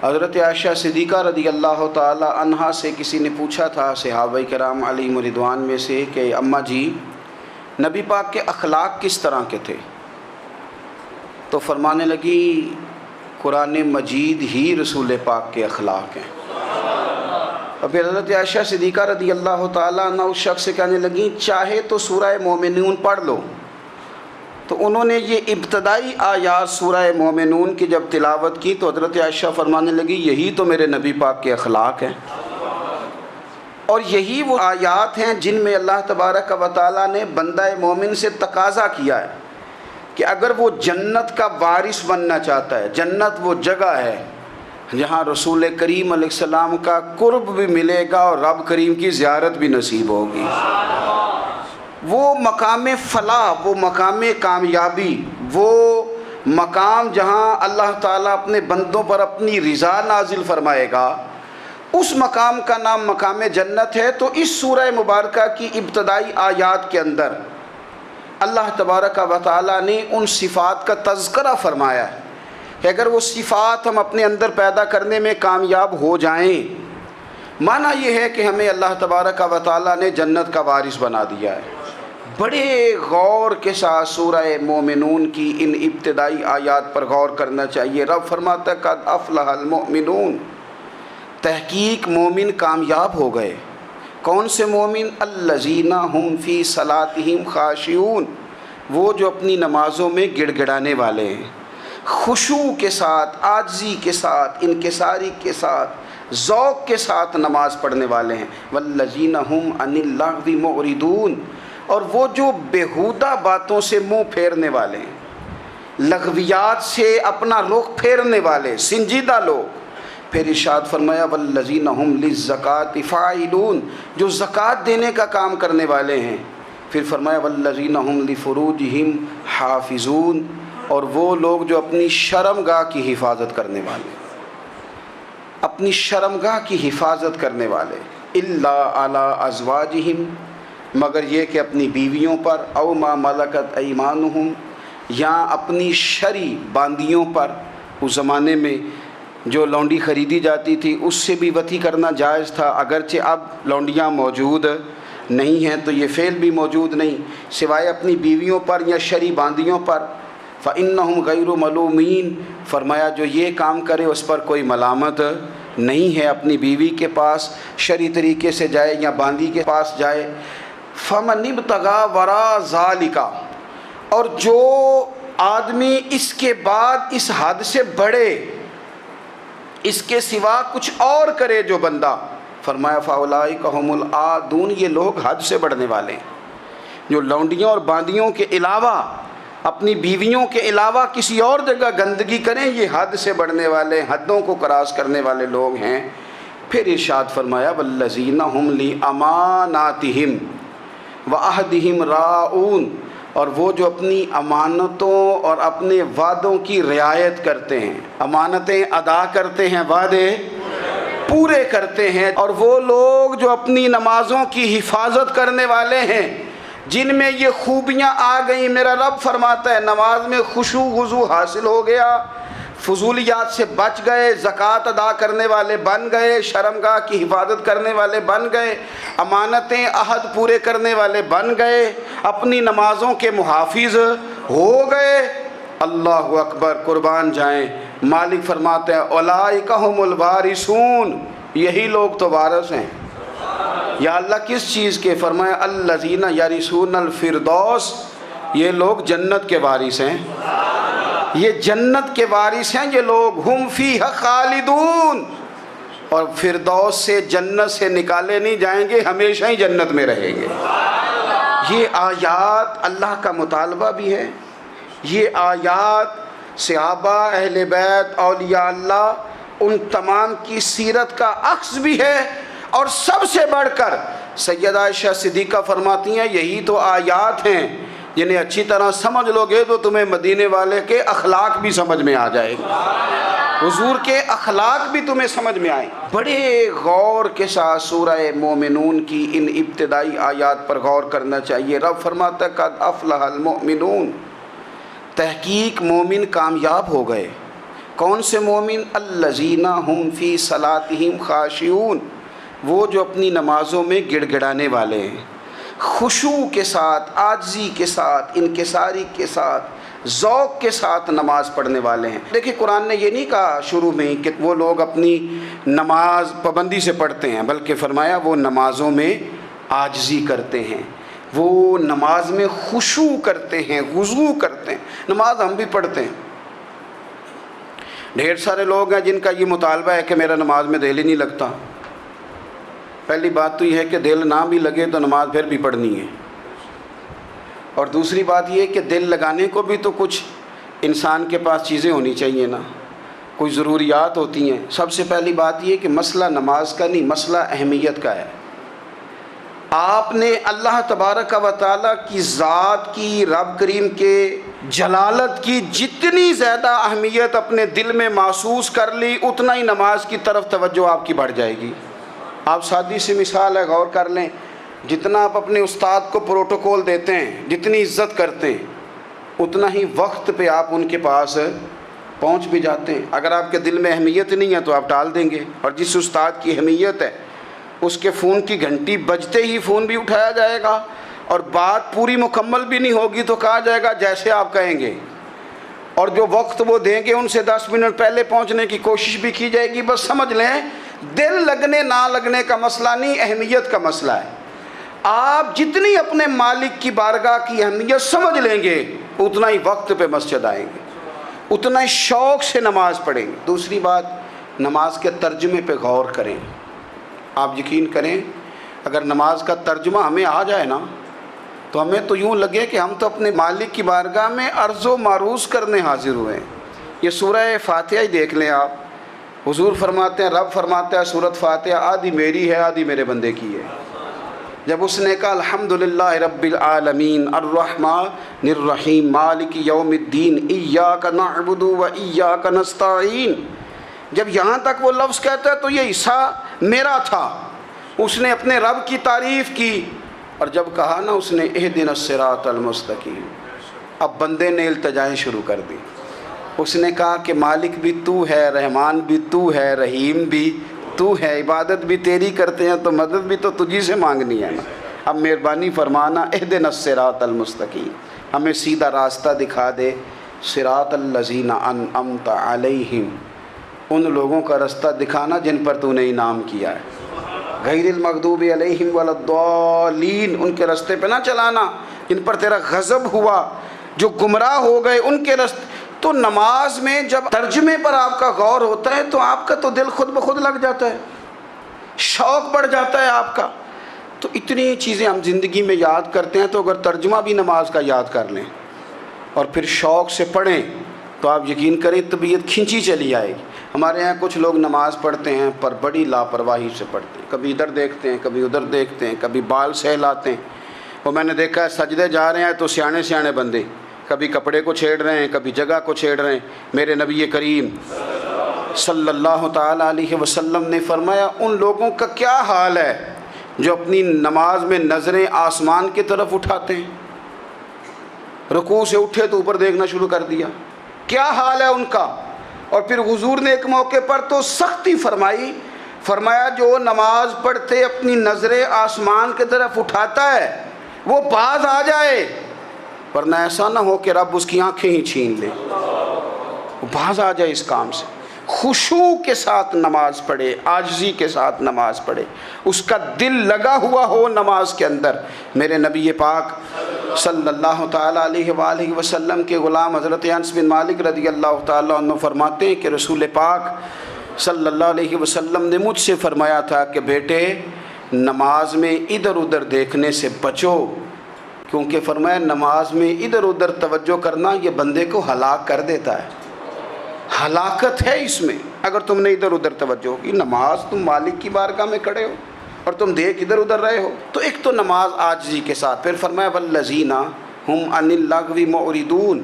حضرت عائشہ صدیقہ رضی اللہ تعالی عنہا سے کسی نے پوچھا تھا صحابہ کرام علیہم رضوان میں سے کہ اماں جی نبی پاک کے اخلاق کس طرح کے تھے؟ تو فرمانے لگی قرآن مجید ہی رسول پاک کے اخلاق ہیں۔ اور پھر حضرت عائشہ صدیقہ رضی اللہ تعالیٰ عنہ اس شخص سے کہنے لگیں چاہے تو سورہ مومنون پڑھ لو۔ تو انہوں نے یہ ابتدائی آیات سورہ مومنون کی جب تلاوت کی تو حضرت عائشہ فرمانے لگی یہی تو میرے نبی پاک کے اخلاق ہیں، اور یہی وہ آیات ہیں جن میں اللہ تبارک و تعالیٰ نے بندہ مومن سے تقاضا کیا ہے کہ اگر وہ جنت کا وارث بننا چاہتا ہے، جنت وہ جگہ ہے جہاں رسول کریم علیہ السلام کا قرب بھی ملے گا اور رب کریم کی زیارت بھی نصیب ہوگی، وہ مقام فلاح، وہ مقام کامیابی، وہ مقام جہاں اللہ تعالیٰ اپنے بندوں پر اپنی رضا نازل فرمائے گا، اس مقام کا نام مقام جنت ہے۔ تو اس سورہ مبارکہ کی ابتدائی آیات کے اندر اللہ تبارک و تعالیٰ نے ان صفات کا تذکرہ فرمایا ہے کہ اگر وہ صفات ہم اپنے اندر پیدا کرنے میں کامیاب ہو جائیں، معنی یہ ہے کہ ہمیں اللہ تبارک و تعالیٰ نے جنت کا وارث بنا دیا ہے۔ بڑے غور کے ساتھ سورہ مومنون کی ان ابتدائی آیات پر غور کرنا چاہیے۔ رب فرماتا ہے قد افلح المؤمنون، تحقیق مومن کامیاب ہو گئے۔ کون سے مومن؟ الذین ہم فی صلاتہم خاشعون، وہ جو اپنی نمازوں میں گڑ گڑانے والے ہیں، خشوع کے ساتھ، عاجزی کے ساتھ، انکساری کے ساتھ، ذوق کے ساتھ نماز پڑھنے والے ہیں۔ والذین ہم عن اللغو معرضون، اور وہ جو بیہودہ باتوں سے منہ پھیرنے والے ہیں، لغویات سے اپنا رخ پھیرنے والے سنجیدہ لوگ۔ پھر ارشاد فرمایا والذین ہم للزکاۃ فاعلون، جو زکوٰۃ دینے کا کام کرنے والے ہیں۔ پھر فرمایا والذین ہم لفروجہم حافظون، اور وہ لوگ جو اپنی شرمگاہ کی حفاظت کرنے والے، اپنی شرمگاہ کی حفاظت کرنے والے۔ الا علی ازواجہم، مگر یہ کہ اپنی بیویوں پر، او ما ملکت ایمانہم، یا اپنی شرعی باندیوں پر۔ اس زمانے میں جو لونڈی خریدی جاتی تھی اس سے بھی وطی کرنا جائز تھا، اگرچہ اب لونڈیاں موجود نہیں ہیں تو یہ فعل بھی موجود نہیں، سوائے اپنی بیویوں پر یا شرعی باندیوں پر۔ فَإِنَّهُمْ غَيْرُ مَلُومِينَ، فرمایا جو یہ کام کرے اس پر کوئی ملامت نہیں ہے، اپنی بیوی کے پاس شرعی طریقے سے جائے یا باندی کے پاس جائے۔ فَمَنِ ابْتَغَىٰ وَرَاءَ ذَلِكَ، اور جو آدمی اس کے بعد اس حد سے بڑھے، اس کے سوا کچھ اور کرے جو بندہ، فرمایا فَأُولَٰئِكَ هُمُ الْعَادُونَ، یہ لوگ حد سے بڑھنے والے ہیں، جو لونڈیوں اور باندیوں کے علاوہ، اپنی بیویوں کے علاوہ کسی اور جگہ گندگی کریں، یہ حد سے بڑھنے والے، حدوں کو کراس کرنے والے لوگ ہیں۔ پھر ارشاد فرمایا وَالَّذِينَ هُمْ لِأَمَانَاتِهِمْ وَعَهْدِهِمْ رَاعُونَ، اور وہ جو اپنی امانتوں اور اپنے وعدوں کی رعایت کرتے ہیں، امانتیں ادا کرتے ہیں، وعدے پورے کرتے ہیں۔ اور وہ لوگ جو اپنی نمازوں کی حفاظت کرنے والے ہیں، جن میں یہ خوبیاں آ گئیں۔ میرا رب فرماتا ہے نماز میں خشوع خضوع حاصل ہو گیا، فضولیات سے بچ گئے، زکوٰۃ ادا کرنے والے بن گئے، شرمگاہ کی حفاظت کرنے والے بن گئے، امانتیں عہد پورے کرنے والے بن گئے، اپنی نمازوں کے محافظ ہو گئے۔ اللہ اکبر، قربان جائیں۔ مالک فرماتے ہیں اولئک ھم الوارثون، یہی لوگ تو وارث ہیں۔ یا اللہ کس چیز کے؟ فرمایا الذین یرثون الفردوس، یہ لوگ جنت کے وارث ہیں، یہ جنت کے وارث ہیں یہ لوگ۔ ہم فیہا خالدون، اور فردوس سے، جنت سے نکالے نہیں جائیں گے، ہمیشہ ہی جنت میں رہیں گے۔ یہ آیات اللہ کا مطالبہ بھی ہے، یہ آیات صحابہ، اہل بیت، اولیاء اللہ، ان تمام کی سیرت کا عکس بھی ہے۔ اور سب سے بڑھ کر سیدہ عائشہ صدیقہ فرماتی ہیں یہی تو آیات ہیں جنہیں اچھی طرح سمجھ لو گے تو تمہیں مدینے والے کے اخلاق بھی سمجھ میں آ جائے گا، حضور کے اخلاق بھی تمہیں سمجھ میں آئیں۔ بڑے غور کے ساتھ سورہ مومنون کی ان ابتدائی آیات پر غور کرنا چاہیے۔ رب فرماتا ہے قد افلح المؤمنون، تحقیق مومن کامیاب ہو گئے۔ کون سے مومن؟ الذین هم فی صلاتہم خاشعون، وہ جو اپنی نمازوں میں گڑ گڑانے والے ہیں، خشوع کے ساتھ، عاجزی کے ساتھ، انکساری کے ساتھ، ذوق کے ساتھ نماز پڑھنے والے ہیں۔ دیکھیں قرآن نے یہ نہیں کہا شروع میں کہ وہ لوگ اپنی نماز پابندی سے پڑھتے ہیں، بلکہ فرمایا وہ نمازوں میں عاجزی کرتے ہیں، وہ نماز میں خشوع کرتے ہیں، خضوع کرتے ہیں۔ نماز ہم بھی پڑھتے ہیں، ڈھیر سارے لوگ ہیں جن کا یہ مطالبہ ہے کہ میرا نماز میں دل ہی نہیں لگتا۔ پہلی بات تو یہ ہے کہ دل نہ بھی لگے تو نماز پھر بھی پڑھنی ہے، اور دوسری بات یہ ہے کہ دل لگانے کو بھی تو کچھ انسان کے پاس چیزیں ہونی چاہیے نا، کوئی ضروریات ہوتی ہیں۔ سب سے پہلی بات یہ کہ مسئلہ نماز کا نہیں، مسئلہ اہمیت کا ہے۔ آپ نے اللہ تبارک و تعالیٰ کی ذات کی، رب کریم کے جلالت کی جتنی زیادہ اہمیت اپنے دل میں محسوس کر لی، اتنا ہی نماز کی طرف توجہ آپ کی بڑھ جائے گی۔ آپ سادی سی مثال ہے، غور کر لیں، جتنا آپ اپنے استاد کو پروٹوکول دیتے ہیں، جتنی عزت کرتے ہیں، اتنا ہی وقت پہ آپ ان کے پاس پہنچ بھی جاتے ہیں۔ اگر آپ کے دل میں اہمیت نہیں ہے تو آپ ٹال دیں گے، اور جس استاد کی اہمیت ہے اس کے فون کی گھنٹی بجتے ہی فون بھی اٹھایا جائے گا، اور بات پوری مکمل بھی نہیں ہوگی تو کہا جائے گا جیسے آپ کہیں گے، اور جو وقت وہ دیں گے ان سے 10 منٹ پہلے پہنچنے کی کوشش بھی کی جائے گی۔ بس سمجھ لیں دل لگنے نہ لگنے کا مسئلہ نہیں، اہمیت کا مسئلہ ہے۔ آپ جتنی اپنے مالک کی بارگاہ کی اہمیت سمجھ لیں گے، اتنا ہی وقت پہ مسجد آئیں گے، اتنا ہی شوق سے نماز پڑھیں گے۔ دوسری بات، نماز کے ترجمے پہ غور کریں۔ آپ یقین کریں اگر نماز کا ترجمہ ہمیں آ جائے نا تو ہمیں تو یوں لگے کہ ہم تو اپنے مالک کی بارگاہ میں عرض و معروض کرنے حاضر ہوئے ہیں۔ یہ سورہ فاتحہ ہی دیکھ لیں آپ، حضور فرماتے ہیں، رب فرماتا ہے سورۃ فاتحہ آدھی میری ہے آدھی میرے بندے کی ہے۔ جب اس نے کہا الحمدللہ رب العالمین الرحمن الرحیم مالک یوم الدین ایاک نعبد و ایاک نستعین، جب یہاں تک وہ لفظ کہتا ہے تو یہ حصہ میرا تھا۔ اس نے اپنے رب کی تعریف کی، اور جب کہا نا اس نے اہدنا الصراط المستقیم، اب بندے نے التجائیں شروع کر دی۔ اس نے کہا کہ مالک بھی تو ہے، رحمان بھی تو ہے، رحیم بھی تو ہے، عبادت بھی تیری کرتے ہیں تو مدد بھی تو تجھی سے مانگنی ہے نا، اب مہربانی فرمانا اہدنا الصراط المستقیم، ہمیں سیدھا راستہ دکھا دے، صراط الذین انعمت علیہم، ان لوگوں کا راستہ دکھانا جن پر تو نے انعام کیا ہے، غیر المغضوب علیہم ولا الضالین، ان کے راستے پہ نہ چلانا جن پر تیرا غضب ہوا، جو گمراہ ہو گئے ان کے راستے۔ تو نماز میں جب ترجمے پر آپ کا غور ہوتا ہے تو آپ کا تو دل خود بخود لگ جاتا ہے، شوق بڑھ جاتا ہے آپ کا۔ تو اتنی چیزیں ہم زندگی میں یاد کرتے ہیں، تو اگر ترجمہ بھی نماز کا یاد کر لیں اور پھر شوق سے پڑھیں تو آپ یقین کریں طبیعت کھنچی چلی آئے گی۔ ہمارے ہاں کچھ لوگ نماز پڑھتے ہیں پر بڑی لاپرواہی سے پڑھتے ہیں، کبھی ادھر دیکھتے ہیں کبھی ادھر دیکھتے ہیں، کبھی بال سہلاتے ہیں۔ وہ میں نے دیکھا ہے سجدے جا رہے ہیں تو سیانے سیانے بندے کبھی کپڑے کو چھیڑ رہے ہیں کبھی جگہ کو چھیڑ رہے ہیں۔ میرے نبی کریم صلی اللہ تعالیٰ علیہ وسلم نے فرمایا ان لوگوں کا کیا حال ہے جو اپنی نماز میں نظریں آسمان کی طرف اٹھاتے ہیں، رکوع سے اٹھے تو اوپر دیکھنا شروع کر دیا، کیا حال ہے ان کا۔ اور پھر حضور نے ایک موقع پر تو سختی فرمائی، فرمایا جو نماز پڑھتے اپنی نظریں آسمان کی طرف اٹھاتا ہے وہ باز آ جائے، ورنہ ایسا نہ ہو کہ رب اس کی آنکھیں ہی چھین لے، وہ باز آ جائے اس کام سے۔ خشوع کے ساتھ نماز پڑھے، عاجزی کے ساتھ نماز پڑھے، اس کا دل لگا ہوا ہو نماز کے اندر۔ میرے نبی پاک صلی اللہ تعالیٰ علیہ وآلہ وسلم کے غلام حضرت انس بن مالک رضی اللہ تعالیٰ عنہ فرماتے ہیں کہ رسول پاک صلی اللہ علیہ وسلم نے مجھ سے فرمایا تھا کہ بیٹے نماز میں ادھر ادھر دیکھنے سے بچو، کیونکہ فرمایا نماز میں ادھر ادھر توجہ کرنا یہ بندے کو ہلاک کر دیتا ہے، ہلاکت ہے اس میں اگر تم نے ادھر ادھر توجہ ہوگی۔ نماز تم مالک کی بارگاہ میں کھڑے ہو اور تم دیکھ ادھر ادھر رہے ہو، تو ایک تو نماز عاجزی کے ساتھ۔ پھر فرمایا والذین ہم عن اللغو معرضون،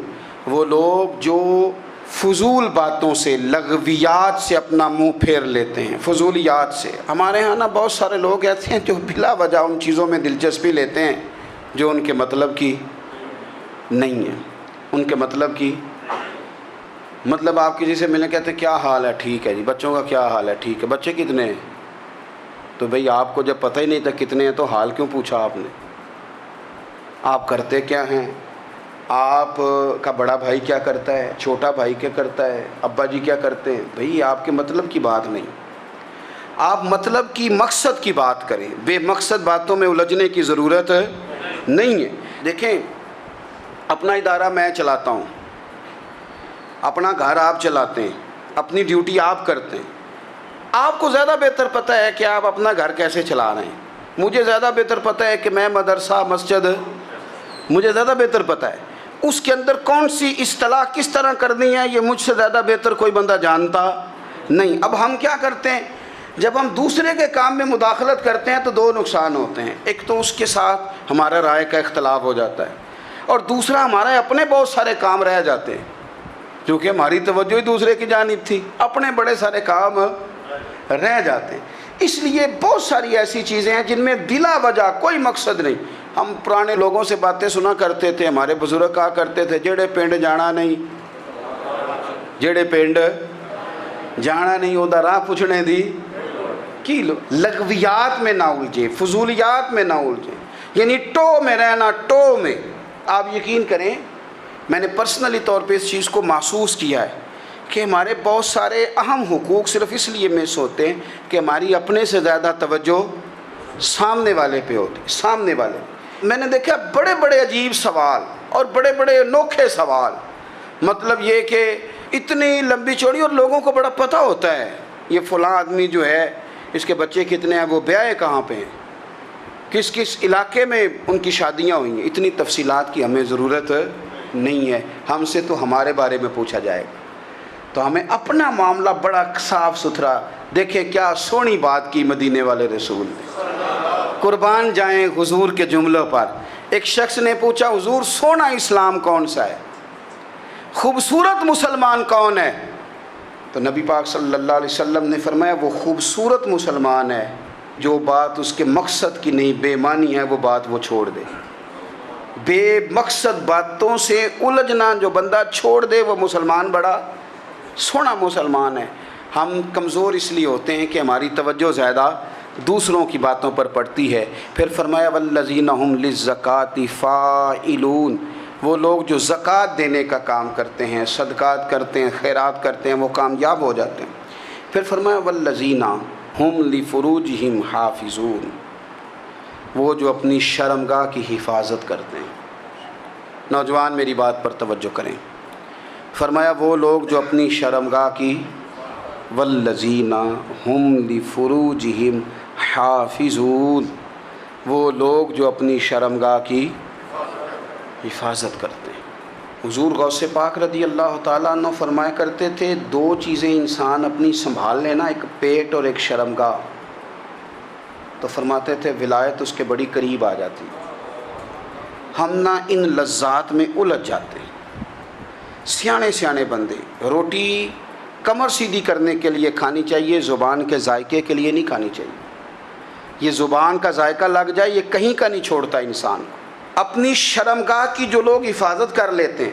وہ لوگ جو فضول باتوں سے لغویات سے اپنا منہ پھیر لیتے ہیں، فضولیات سے۔ ہمارے ہاں نا بہت سارے لوگ ایسے ہیں جو بلا وجہ ان چیزوں میں دلچسپی لیتے ہیں جو ان کے مطلب کی نہیں ہے، ان کے مطلب کی مطلب آپ کسی سے ملیں کہتے ہیں کیا حال ہے، ٹھیک ہے جی، بچوں کا کیا حال ہے، ٹھیک ہے، بچے کتنے ہیں؟ تو بھئی آپ کو جب پتہ ہی نہیں تھا کتنے ہیں تو حال کیوں پوچھا آپ نے؟ آپ کرتے کیا ہیں؟ آپ کا بڑا بھائی کیا کرتا ہے، چھوٹا بھائی کیا کرتا ہے، ابا جی کیا کرتے ہیں؟ بھئی آپ کے مطلب کی بات نہیں، آپ مطلب کی مقصد کی بات کریں، بے مقصد باتوں میں الجھنے کی ضرورت نہیں ہے۔ دیکھیں، اپنا ادارہ میں چلاتا ہوں، اپنا گھر آپ چلاتے ہیں، اپنی ڈیوٹی آپ کرتے ہیں، آپ کو زیادہ بہتر پتہ ہے کہ آپ اپنا گھر کیسے چلا رہے ہیں، مجھے زیادہ بہتر پتہ ہے کہ میں مدرسہ مسجد، مجھے زیادہ بہتر پتہ ہے اس کے اندر کون سی اصطلاح کس طرح کرنی ہے، یہ مجھ سے زیادہ بہتر کوئی بندہ جانتا نہیں۔ اب ہم کیا کرتے ہیں، جب ہم دوسرے کے کام میں مداخلت کرتے ہیں تو دو نقصان ہوتے ہیں، ایک تو اس کے ساتھ ہمارا رائے کا اختلاف ہو جاتا ہے، اور دوسرا ہمارے اپنے بہت سارے کام رہ جاتے ہیں، کیونکہ ہماری توجہ ہی دوسرے کی جانب تھی، اپنے بڑے سارے کام رہ جاتے ہیں۔ اس لیے بہت ساری ایسی چیزیں ہیں جن میں بلا وجہ کوئی مقصد نہیں۔ ہم پرانے لوگوں سے باتیں سنا کرتے تھے، ہمارے بزرگ کہا کرتے تھے جڑے پنڈ جانا نہیں، جڑے پنڈ جانا نہیں اودا راہ پوچھنے دی کی لو۔ لغویات میں نہ الجھیں، فضولیات میں نہ الجھیں، یعنی ٹو میں رہنا، ٹو میں۔ آپ یقین کریں، میں نے پرسنلی طور پہ اس چیز کو محسوس کیا ہے کہ ہمارے بہت سارے اہم حقوق صرف اس لیے مس ہوتے ہیں کہ ہماری اپنے سے زیادہ توجہ سامنے والے پہ ہوتی، سامنے والے۔ میں نے دیکھا بڑے بڑے عجیب سوال اور بڑے بڑے انوکھے سوال، مطلب یہ کہ اتنی لمبی چوڑی، اور لوگوں کو بڑا پتہ ہوتا ہے یہ فلاں آدمی جو ہے اس کے بچے کتنے ہیں، وہ بیاہ کہاں پہ ہیں، کس کس علاقے میں ان کی شادیاں ہوئی ہیں۔ اتنی تفصیلات کی ہمیں ضرورت نہیں ہے، ہم سے تو ہمارے بارے میں پوچھا جائے گا، تو ہمیں اپنا معاملہ بڑا صاف ستھرا۔ دیکھیں کیا سونی بات کی مدینے والے رسول نے، قربان جائیں حضور کے جملوں پر۔ ایک شخص نے پوچھا حضور سونا اسلام کون سا ہے، خوبصورت مسلمان کون ہے؟ تو نبی پاک صلی اللہ علیہ وسلم نے فرمایا وہ خوبصورت مسلمان ہے جو بات اس کے مقصد کی نہیں، بے معنی ہے، وہ بات وہ چھوڑ دے۔ بے مقصد باتوں سے الجھنا جو بندہ چھوڑ دے وہ مسلمان بڑا سونا مسلمان ہے۔ ہم کمزور اس لیے ہوتے ہیں کہ ہماری توجہ زیادہ دوسروں کی باتوں پر پڑتی ہے۔ پھر فرمایا والذین ھم للزکاۃ فاعلون، وہ لوگ جو زکوٰۃ دینے کا کام کرتے ہیں، صدقات کرتے ہیں، خیرات کرتے ہیں، وہ کامیاب ہو جاتے ہیں۔ پھر فرمایا والذین ھم لفروجہم حافظون، وہ جو اپنی شرمگاہ کی حفاظت کرتے ہیں۔ نوجوان میری بات پر توجہ کریں، فرمایا وہ لوگ جو اپنی شرمگاہ کی، والذین ھم لفروجہم حافظون، وہ لوگ جو اپنی شرمگاہ کی حفاظت کرتے ہیں۔ حضور غوث پاک رضی اللہ تعالیٰ عنہ فرمایا کرتے تھے دو چیزیں انسان اپنی سنبھال لینا، ایک پیٹ اور ایک شرمگاہ، تو فرماتے تھے ولایت اس کے بڑی قریب آ جاتی۔ ہم نہ ان لذات میں الجھ جاتے ہیں۔ سیانے سیانے بندے روٹی کمر سیدھی کرنے کے لیے کھانی چاہیے، زبان کے ذائقے کے لیے نہیں کھانی چاہیے۔ یہ زبان کا ذائقہ لگ جائے یہ کہیں کا نہیں چھوڑتا انسان کو۔ اپنی شرمگاہ کی جو لوگ حفاظت کر لیتے ہیں،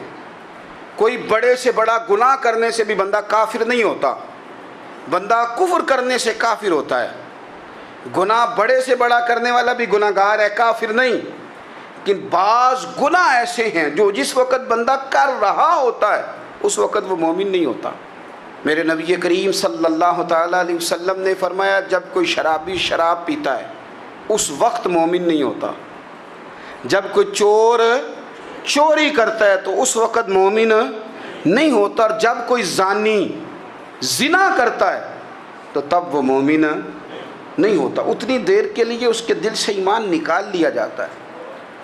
کوئی بڑے سے بڑا گناہ کرنے سے بھی بندہ کافر نہیں ہوتا، بندہ کفر کرنے سے کافر ہوتا ہے۔ گناہ بڑے سے بڑا کرنے والا بھی گناہ گار ہے، کافر نہیں۔ لیکن بعض گناہ ایسے ہیں جو جس وقت بندہ کر رہا ہوتا ہے اس وقت وہ مومن نہیں ہوتا۔ میرے نبی کریم صلی اللہ تعالیٰ علیہ وسلم نے فرمایا جب کوئی شرابی شراب پیتا ہے اس وقت مومن نہیں ہوتا، جب کوئی چور چوری کرتا ہے تو اس وقت مومن نہیں ہوتا، اور جب کوئی زانی زنا کرتا ہے تو تب وہ مومن نہیں ہوتا۔ اتنی دیر کے لیے اس کے دل سے ایمان نکال لیا جاتا ہے۔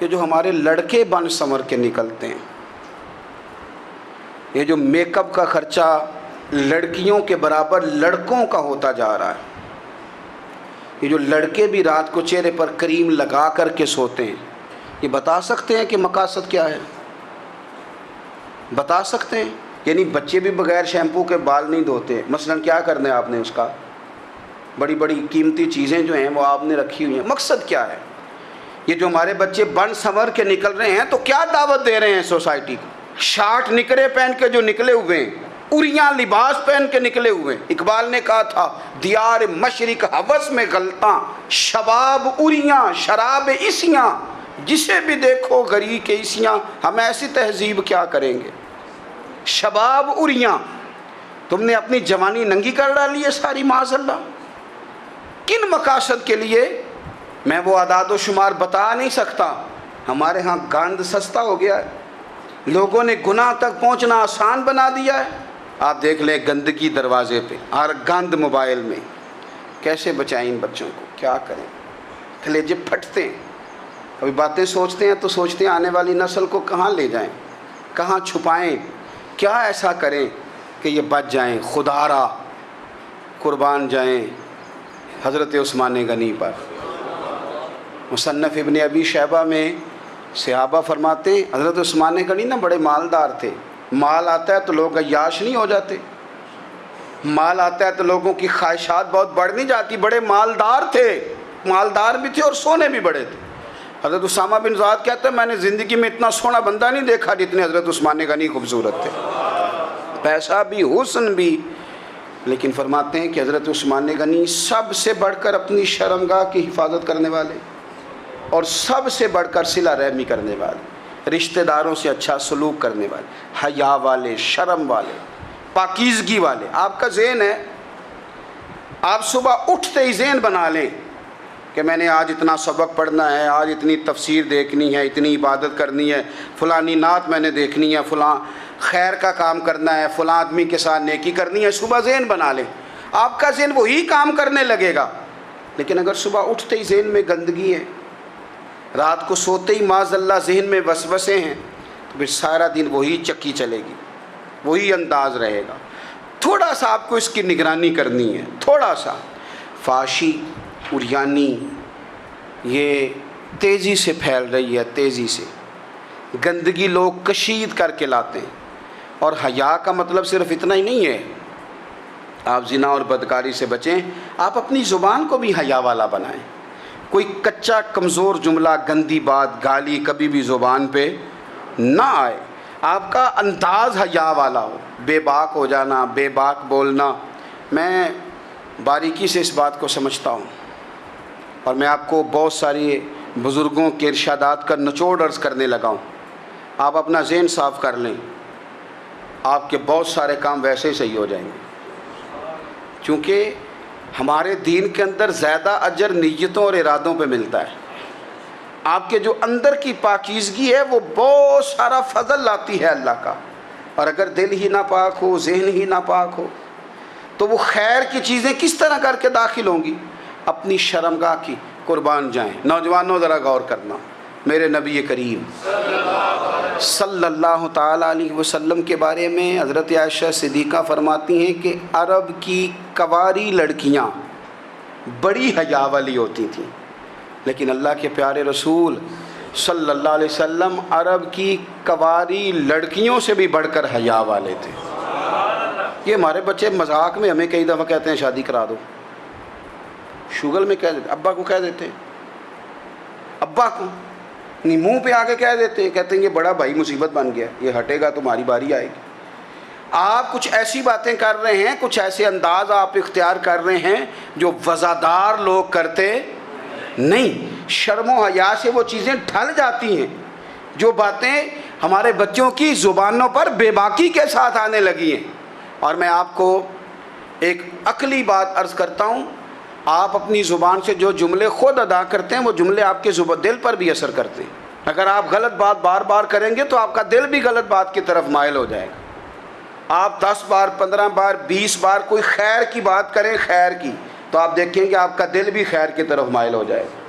یہ جو ہمارے لڑکے بن سنور کے نکلتے ہیں، یہ جو میک اپ کا خرچہ لڑکیوں کے برابر لڑکوں کا ہوتا جا رہا ہے، یہ جو لڑکے بھی رات کو چہرے پر کریم لگا کر کے سوتے ہیں، یہ بتا سکتے ہیں کہ مقاصد کیا ہے؟ بتا سکتے ہیں؟ یعنی بچے بھی بغیر شیمپو کے بال نہیں دھوتے، مثلا کیا کرنا ہے آپ نے اس کا؟ بڑی بڑی قیمتی چیزیں جو ہیں وہ آپ نے رکھی ہوئی ہیں، مقصد کیا ہے؟ یہ جو ہمارے بچے بن سنور کے نکل رہے ہیں تو کیا دعوت دے رہے ہیں سوسائٹی کو؟ شارٹ نکرے پہن کے جو نکلے ہوئے ہیں اریاں لباس پہن کے نکلے ہوئے. اقبال نے کہا تھا دیار مشرق ہوس میں غلطاں، شباب اریاں شراب اسیاں، جسے بھی دیکھو غری کے اسیاں. ہم ایسی تہذیب کیا کریں گے؟ شباب اریاں، تم نے اپنی جوانی ننگی کر ڈالی ہے ساری معاذ اللہ. کن مقاصد کے لیے؟ میں وہ اعداد و شمار بتا نہیں سکتا. ہمارے ہاں گاند سستا ہو گیا ہے، لوگوں نے گناہ تک پہنچنا آسان بنا دیا ہے. آپ دیکھ لیں گندگی دروازے پہ اور گند موبائل میں. کیسے بچائیں ان بچوں کو؟ کیا کریں؟ کلیجے پھٹتے ہیں. کبھی باتیں سوچتے ہیں تو سوچتے ہیں آنے والی نسل کو کہاں لے جائیں، کہاں چھپائیں، کیا ایسا کریں کہ یہ بچ جائیں. خدا را قربان جائیں حضرت عثمان غنی پر. مصنف ابن ابی شیبہ میں صحابہ فرماتے ہیں حضرت عثمان غنی نا بڑے مالدار تھے. مال آتا ہے تو لوگ عیاش نہیں ہو جاتے، مال آتا ہے تو لوگوں کی خواہشات بہت بڑھ نہیں جاتی. بڑے مالدار تھے، مالدار بھی تھے اور سونے بھی بڑے تھے. حضرت اسامہ بن زید کہتے ہیں میں نے زندگی میں اتنا سونا بندہ نہیں دیکھا جتنے حضرت عثمان غنی خوبصورت تھے، پیسہ بھی حسن بھی. لیکن فرماتے ہیں کہ حضرت عثمان غنی سب سے بڑھ کر اپنی شرمگاہ کی حفاظت کرنے والے اور سب سے بڑھ کر صلہ رحمی کرنے والے، رشتہ داروں سے اچھا سلوک کرنے والے، حیا والے، شرم والے، پاکیزگی والے. آپ کا ذہن ہے، آپ صبح اٹھتے ہی ذہن بنا لیں کہ میں نے آج اتنا سبق پڑھنا ہے، آج اتنی تفسیر دیکھنی ہے، اتنی عبادت کرنی ہے، فلانی نعت میں نے دیکھنی ہے، فلاں خیر کا کام کرنا ہے، فلاں آدمی کے ساتھ نیکی کرنی ہے. صبح ذہن بنا لیں، آپ کا ذہن وہی کام کرنے لگے گا. لیکن اگر صبح اٹھتے ہی ذہن میں گندگی ہے، رات کو سوتے ہی معاذ اللہ ذہن میں وسوسے ہیں، تو پھر سارا دن وہی چکی چلے گی، وہی انداز رہے گا. تھوڑا سا آپ کو اس کی نگرانی کرنی ہے. تھوڑا سا فحاشی اریانی یہ تیزی سے پھیل رہی ہے، تیزی سے گندگی لوگ کشید کر کے لاتے ہیں. اور حیا کا مطلب صرف اتنا ہی نہیں ہے آپ زنا اور بدکاری سے بچیں، آپ اپنی زبان کو بھی حیا والا بنائیں. کوئی کچا کمزور جملہ، گندی بات، گالی کبھی بھی زبان پہ نہ آئے. آپ کا انداز حیا والا ہو. بے باک ہو جانا، بے باک بولنا، میں باریکی سے اس بات کو سمجھتا ہوں اور میں آپ کو بہت ساری بزرگوں کے ارشادات کا نچوڑ عرض کرنے لگا ہوں. آپ اپنا ذہن صاف کر لیں، آپ کے بہت سارے کام ویسے ہی صحیح ہو جائیں گے. چونکہ ہمارے دین کے اندر زیادہ اجر نیتوں اور ارادوں پہ ملتا ہے. آپ کے جو اندر کی پاکیزگی ہے وہ بہت سارا فضل لاتی ہے اللہ کا. اور اگر دل ہی ناپاک ہو، ذہن ہی ناپاک ہو، تو وہ خیر کی چیزیں کس طرح کر کے داخل ہوں گی؟ اپنی شرمگاہ کی قربان جائیں. نوجوانوں ذرا غور کرنا. میرے نبی کریم صلی اللہ تعالیٰ علیہ وسلم کے بارے میں حضرت عائشہ صدیقہ فرماتی ہیں کہ عرب کی کنواری لڑکیاں بڑی حیا والی ہوتی تھیں، لیکن اللہ کے پیارے رسول صلی اللہ علیہ وسلم عرب کی کنواری لڑکیوں سے بھی بڑھ کر حیا والے تھے. یہ ہمارے بچے مذاق میں ہمیں کئی دفعہ کہتے ہیں شادی کرا دو، شوگل میں کہہ دیتے، ابا کو کہہ دیتے ہیں، ابا کو نہیں منہ پہ آ کے کہہ دیتے ہیں، کہتے ہیں یہ بڑا بھائی مصیبت بن گیا، یہ ہٹے گا تمہاری باری آئے گی. آپ کچھ ایسی باتیں کر رہے ہیں، کچھ ایسے انداز آپ اختیار کر رہے ہیں جو وزادار لوگ کرتے نہیں. شرم و حیا سے وہ چیزیں ڈھل جاتی ہیں جو باتیں ہمارے بچوں کی زبانوں پر بے باکی کے ساتھ آنے لگی ہیں. اور میں آپ کو ایک عقلی بات عرض کرتا ہوں، آپ اپنی زبان سے جو جملے خود ادا کرتے ہیں وہ جملے آپ کے دل پر بھی اثر کرتے ہیں. اگر آپ غلط بات بار بار کریں گے تو آپ کا دل بھی غلط بات کی طرف مائل ہو جائے گا. آپ 10 بار 15 بار 20 بار کوئی خیر کی بات کریں، خیر کی، تو آپ دیکھیں کہ آپ کا دل بھی خیر کی طرف مائل ہو جائے گا.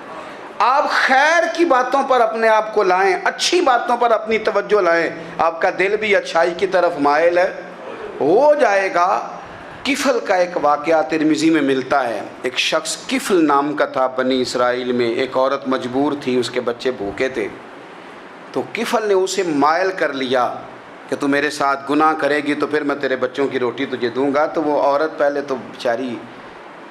آپ خیر کی باتوں پر اپنے آپ کو لائیں، اچھی باتوں پر اپنی توجہ لائیں، آپ کا دل بھی اچھائی کی طرف مائل ہو جائے گا. کفل کا ایک واقعہ ترمذی میں ملتا ہے. ایک شخص کفل نام کا تھا بنی اسرائیل میں. ایک عورت مجبور تھی، اس کے بچے بھوکے تھے، تو کفل نے اسے مائل کر لیا کہ تو میرے ساتھ گناہ کرے گی تو پھر میں تیرے بچوں کی روٹی تجھے دوں گا. تو وہ عورت پہلے تو بیچاری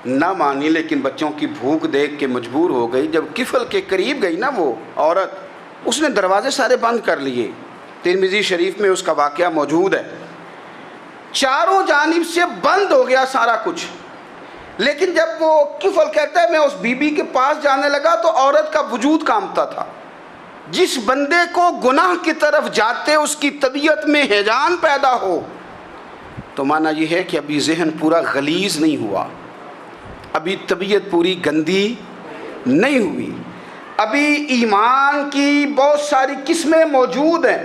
نہ مانی، لیکن بچوں کی بھوک دیکھ کے مجبور ہو گئی. جب کفل کے قریب گئی نا وہ عورت، اس نے دروازے سارے بند کر لیے. ترمذی شریف میں اس کا واقعہ موجود ہے. چاروں جانب سے بند ہو گیا سارا کچھ. لیکن جب وہ کفل کہتا ہے میں اس بی بی کے پاس جانے لگا تو عورت کا وجود کانپتا تھا. جس بندے کو گناہ کی طرف جاتے اس کی طبیعت میں ہیجان پیدا ہو تو معنی یہ ہے کہ ابھی ذہن پورا غلیظ نہیں ہوا, ابھی طبیعت پوری گندی نہیں ہوئی, ابھی ایمان کی بہت ساری قسمیں موجود ہیں,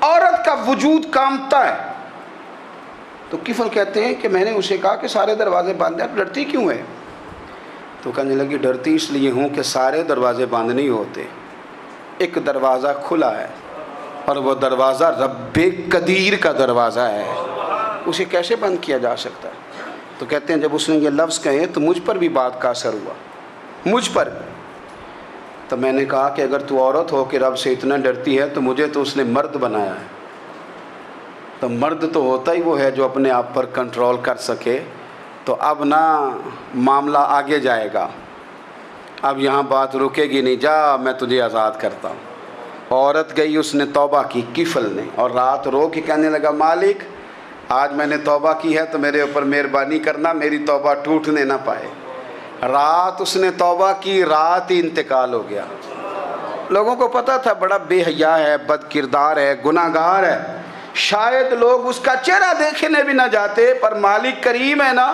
عورت کا وجود کانپتا ہے. تو کفل کہتے ہیں کہ میں نے اسے کہا کہ سارے دروازے بند ہیں, ڈرتی کیوں ہے؟ تو کہنے لگی ڈرتی اس لیے ہوں کہ سارے دروازے بند نہیں ہوتے, ایک دروازہ کھلا ہے اور وہ دروازہ رب قدیر کا دروازہ ہے, اسے کیسے بند کیا جا سکتا ہے؟ تو کہتے ہیں جب اس نے یہ لفظ کہے تو مجھ پر بھی بات کا اثر ہوا, مجھ پر. تو میں نے کہا کہ اگر تو عورت ہو کہ رب سے اتنا ڈرتی ہے تو مجھے تو اس نے مرد بنایا ہے, تو مرد تو ہوتا ہی وہ ہے جو اپنے آپ پر کنٹرول کر سکے. تو اب نہ معاملہ آگے جائے گا, اب یہاں بات رکے گی نہیں, جا میں تجھے آزاد کرتا ہوں. عورت گئی, اس نے توبہ کی کفل نے, اور رات رو کے کہنے لگا مالک آج میں نے توبہ کی ہے تو میرے اوپر مہربانی کرنا, میری توبہ ٹوٹنے نہ پائے. رات اس نے توبہ کی, رات ہی انتقال ہو گیا. لوگوں کو پتہ تھا بڑا بے حیا ہے, بد کردار ہے, گناہ گار ہے, شاید لوگ اس کا چہرہ دیکھنے بھی نہ جاتے, پر مالک کریم ہے نا.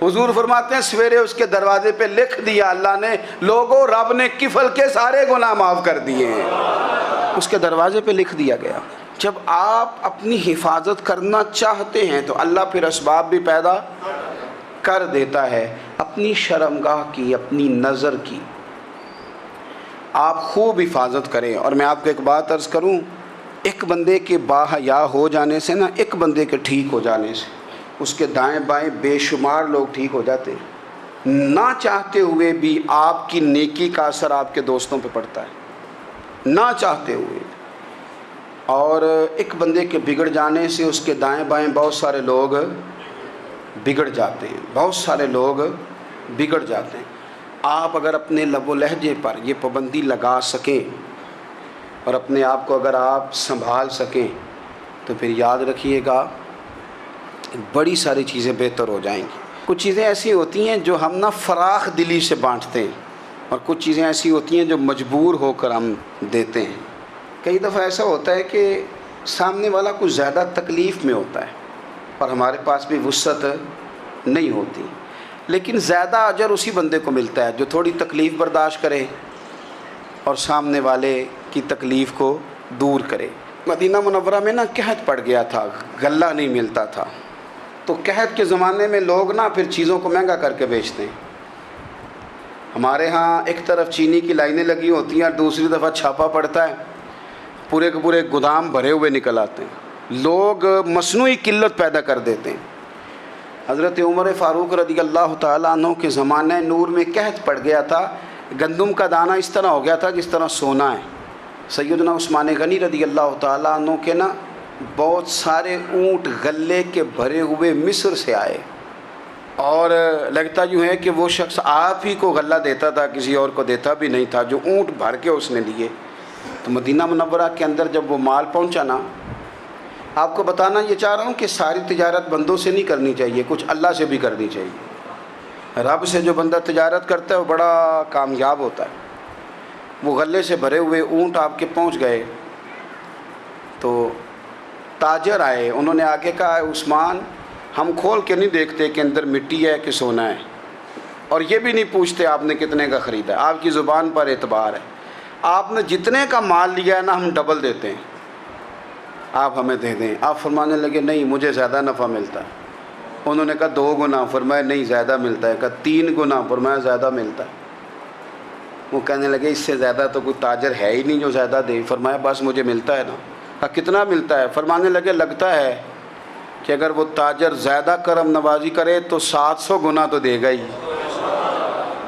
حضور فرماتے ہیں سویرے اس کے دروازے پہ لکھ دیا اللہ نے, لوگوں رب نے کفل کے سارے گناہ معاف کر دیے ہیں. اس کے دروازے پہ لکھ دیا گیا. جب آپ اپنی حفاظت کرنا چاہتے ہیں تو اللہ پھر اسباب بھی پیدا کر دیتا ہے. اپنی شرمگاہ کی, اپنی نظر کی آپ خوب حفاظت کریں. اور میں آپ کو ایک بات عرض کروں, ایک بندے کے باحیا ہو جانے سے نا, ایک بندے کے ٹھیک ہو جانے سے اس کے دائیں بائیں بے شمار لوگ ٹھیک ہو جاتے ہیں. نہ چاہتے ہوئے بھی آپ کی نیکی کا اثر آپ کے دوستوں پہ پڑتا ہے, نہ چاہتے ہوئے. اور ایک بندے کے بگڑ جانے سے اس کے دائیں بائیں بہت سارے لوگ بگڑ جاتے ہیں, بہت سارے لوگ بگڑ جاتے ہیں. آپ اگر اپنے لب و لہجے پر یہ پابندی لگا سکیں اور اپنے آپ کو اگر آپ سنبھال سکیں تو پھر یاد رکھیے گا بڑی ساری چیزیں بہتر ہو جائیں گی. کچھ چیزیں ایسی ہوتی ہیں جو ہم نہ فراخ دلی سے بانٹتے ہیں, اور کچھ چیزیں ایسی ہوتی ہیں جو مجبور ہو کر ہم دیتے ہیں. کئی دفعہ ایسا ہوتا ہے کہ سامنے والا کچھ زیادہ تکلیف میں ہوتا ہے اور ہمارے پاس بھی وسعت نہیں ہوتی, لیکن زیادہ اجر اسی بندے کو ملتا ہے جو تھوڑی تکلیف برداشت کرے اور سامنے والے کی تکلیف کو دور کرے. مدینہ منورہ میں نا قحط پڑ گیا تھا, غلہ نہیں ملتا تھا, تو قحط کے زمانے میں لوگ نا پھر چیزوں کو مہنگا کر کے بیچتے ہیں. ہمارے ہاں ایک طرف چینی کی لائنیں لگی ہوتی ہیں, دوسری طرف چھاپا پڑتا ہے, پورے کے پورے گودام بھرے ہوئے نکل آتے ہیں. لوگ مصنوعی قلت پیدا کر دیتے ہیں. حضرت عمر فاروق رضی اللہ تعالیٰ عنہ کے زمانہ نور میں قحط پڑ گیا تھا, گندم کا دانہ اس طرح ہو گیا تھا جس طرح سونا ہے. سیدنا عثمان غنی رضی اللہ تعالیٰ عنہ کے نا بہت سارے اونٹ غلے کے بھرے ہوئے مصر سے آئے, اور لگتا یوں ہے کہ وہ شخص آپ ہی کو غلہ دیتا تھا, کسی اور کو دیتا بھی نہیں تھا, جو اونٹ بھر کے اس نے لیے. تو مدینہ منورہ کے اندر جب وہ مال پہنچا نا, آپ کو بتانا یہ چاہ رہا ہوں کہ ساری تجارت بندوں سے نہیں کرنی چاہیے, کچھ اللہ سے بھی کرنی چاہیے. رب سے جو بندہ تجارت کرتا ہے وہ بڑا کامیاب ہوتا ہے. وہ غلے سے بھرے ہوئے اونٹ آپ کے پہنچ گئے تو تاجر آئے, انہوں نے آگے کہا عثمان ہم کھول کے نہیں دیکھتے کہ اندر مٹی ہے کہ سونا ہے, اور یہ بھی نہیں پوچھتے آپ نے کتنے کا خریدا ہے, آپ کی زبان پر اعتبار ہے. آپ نے جتنے کا مال لیا ہے نا ہم ڈبل دیتے ہیں, آپ ہمیں دے دیں. آپ فرمانے لگے نہیں مجھے زیادہ نفع ملتا ہے. انہوں نے کہا 2 گنا, فرمایا نہیں زیادہ ملتا ہے. کہا 3 گنا, فرمایا زیادہ ملتا ہے. وہ کہنے لگے اس سے زیادہ تو کوئی تاجر ہے ہی نہیں جو زیادہ دے. فرمایا بس مجھے ملتا ہے نا. کہا کتنا ملتا ہے؟ فرمانے لگے لگتا ہے کہ اگر وہ تاجر زیادہ کرم نوازی کرے تو 700 گنا تو دے گا ہی,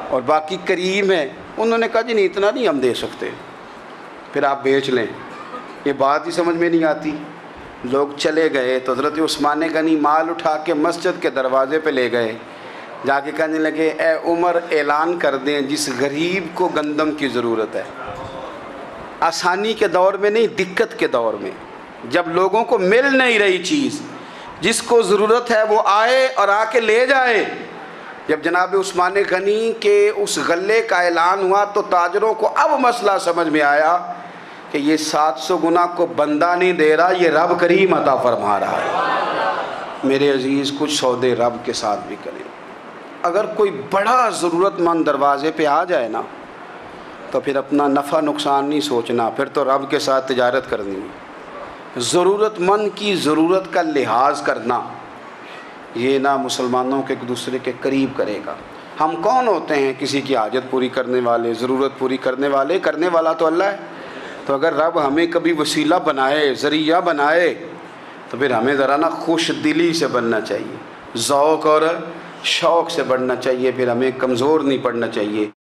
اور باقی کریم ہے. انہوں نے کہا جی نہیں اتنا نہیں ہم دے سکتے, پھر آپ بیچ لیں. یہ بات ہی سمجھ میں نہیں آتی. لوگ چلے گئے تو حضرت عثمان غنی مال اٹھا کے مسجد کے دروازے پہ لے گئے, جا کے کہنے لگے اے عمر اعلان کر دیں جس غریب کو گندم کی ضرورت ہے, آسانی کے دور میں نہیں دقت کے دور میں, جب لوگوں کو مل نہیں رہی چیز, جس کو ضرورت ہے وہ آئے اور آ کے لے جائے۔ جب جناب عثمان غنی کے اس غلے کا اعلان ہوا تو تاجروں کو اب مسئلہ سمجھ میں آیا کہ یہ 700 گنا کو بندہ نہیں دے رہا، یہ رب کریم عطا فرما رہا ہے۔ میرے عزیز، کچھ سودے رب کے ساتھ بھی کریں۔ اگر کوئی بڑا ضرورت مند دروازے پہ آ جائے نا تو پھر اپنا نفع نقصان نہیں سوچنا، پھر تو رب کے ساتھ تجارت کرنی ہے۔ ضرورت مند کی ضرورت کا لحاظ کرنا، یہ نہ مسلمانوں کے ایک دوسرے کے قریب کرے گا۔ ہم کون ہوتے ہیں کسی کی حاجت پوری کرنے والے، ضرورت پوری کرنے والے؟ کرنے والا تو اللہ ہے۔ تو اگر رب ہمیں کبھی وسیلہ بنائے، ذریعہ بنائے، تو پھر ہمیں ذرا نا خوش دلی سے بننا چاہیے، ذوق اور شوق سے بڑھنا چاہیے، پھر ہمیں کمزور نہیں پڑنا چاہیے۔